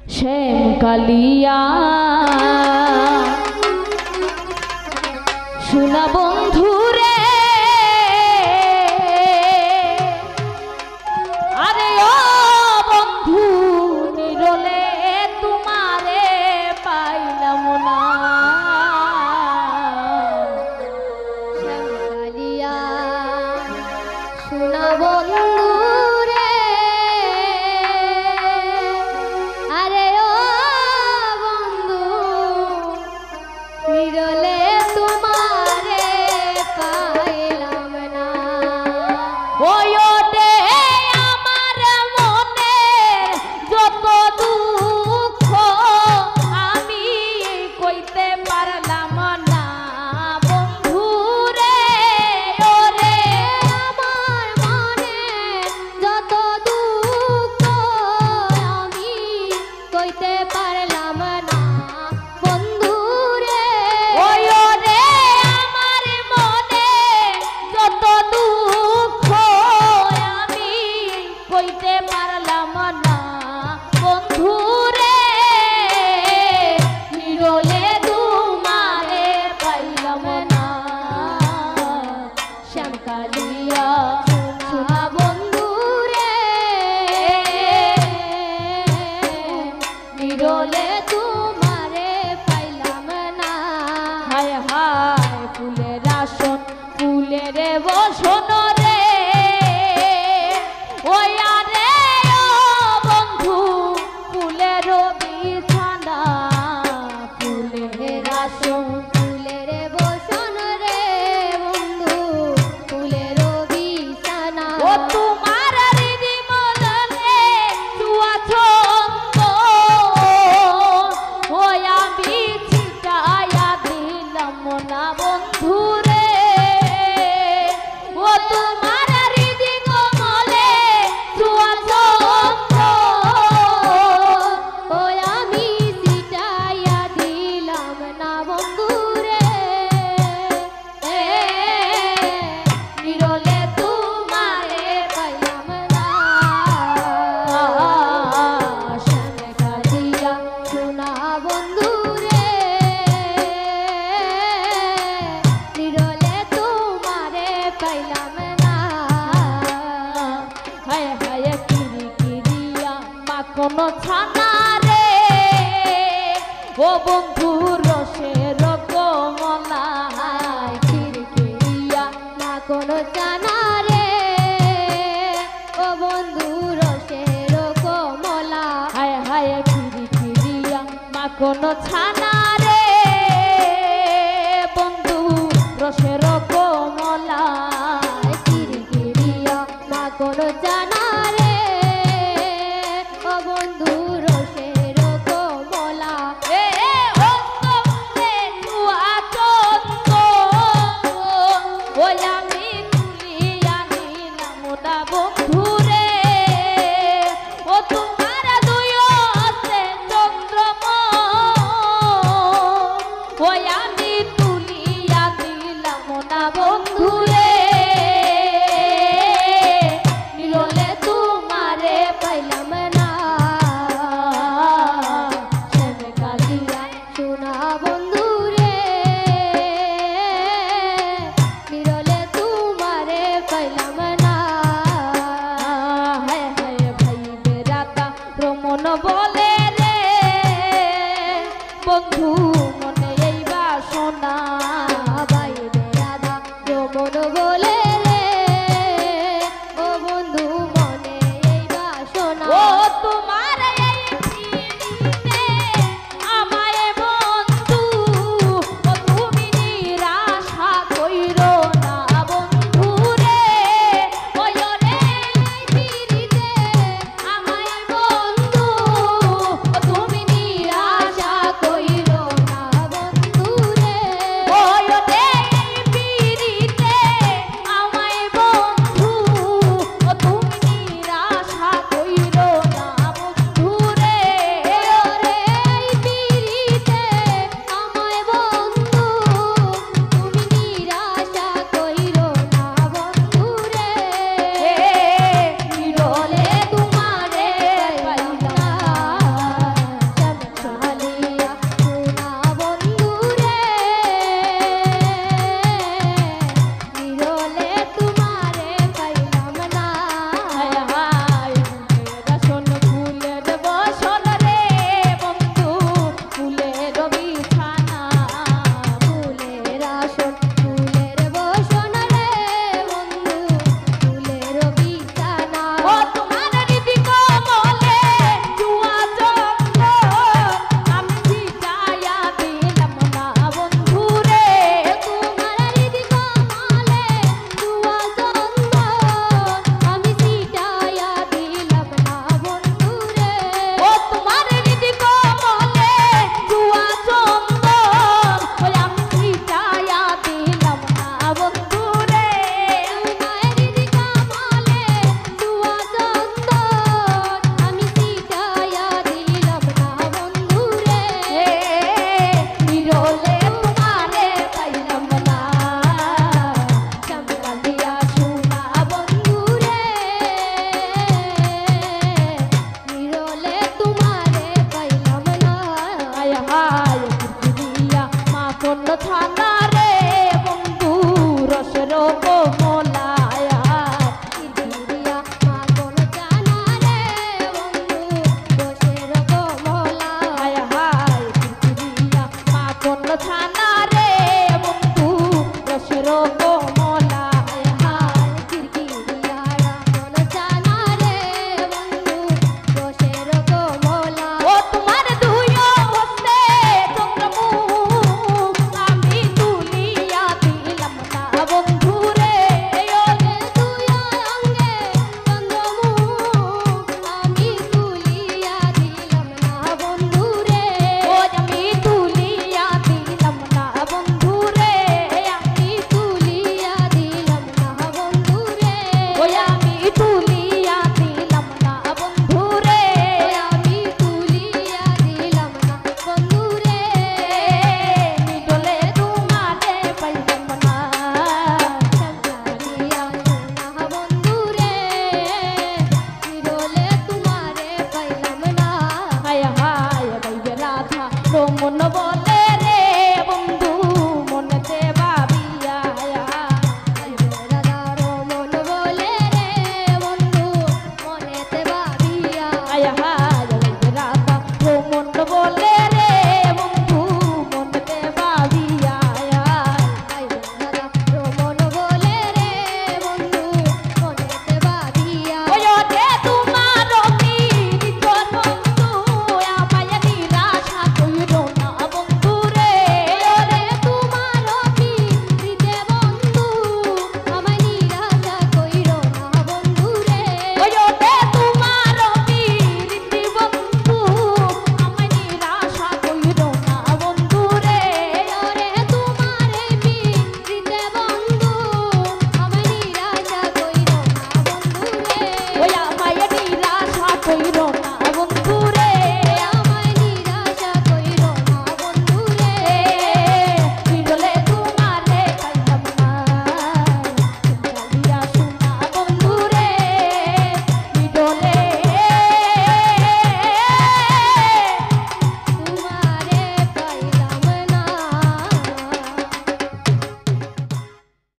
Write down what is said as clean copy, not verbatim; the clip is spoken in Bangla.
শ্যাম কালিয়া শোনা বন্ধু রে, আরে ও বন্ধু নিরলে তোমারে পাইলাম না। শ্যাম কালিয়া শোনা বন্ধু রে, আরে ও বন্ধু নিরলে তোমারে পাইলাম না। ওই ওটে আমার মনে যত দুঃখ আমি কইতে পারলাম না বন্ধু রে, ওরে আমার মনে যত দুঃখ আমি কইতে পারলাম না বন্ধু রে। ওই ওরে আমার মনে যত দুঃখ আমি কইতে পারলাম না বন্ধু রে, নিরলে তোমারে পাইলাম না। শ্যাম কালিয়া শোনা বন্ধু রে, নিরলে তোমারে পাইলাম না। হায় হায় ফুলের আসন ফুলের বসন রে, ওই আরে ও বন্ধু ফুলের বিছানা ফুলের আসন। ফুলের বসন রে বন্ধু ফুলের বিছানা। ও তোমার হৃদি মদনে ছুয়া ছন্দ, ওই আমি ছিটায়া দিলাম না বন্ধু রে। ও তোমার হৃদি কমলে ছুয়া ছন্দ, ওই আমি সিটাইয়া দিলাম না বন্ধু রে, নিরলে তোমারে পাইলাম না। শ্যাম কালিয়া শোনা বন্ধু রে, নিরলে তোমারে পাইলাম না। হায় হায় কিরি কিরিয়া মাখন ছানা রে, ও বন্ধু রসের কমলা খিরখিরিয়া না কোনো জানা রে, ও বন্ধু রসের কমলা। হায় হায় কিরি কিরিয়া মাখন ছানা রে, বন্ধু রসের কমলা খিরখিরিয়া না কোনো জানা রে,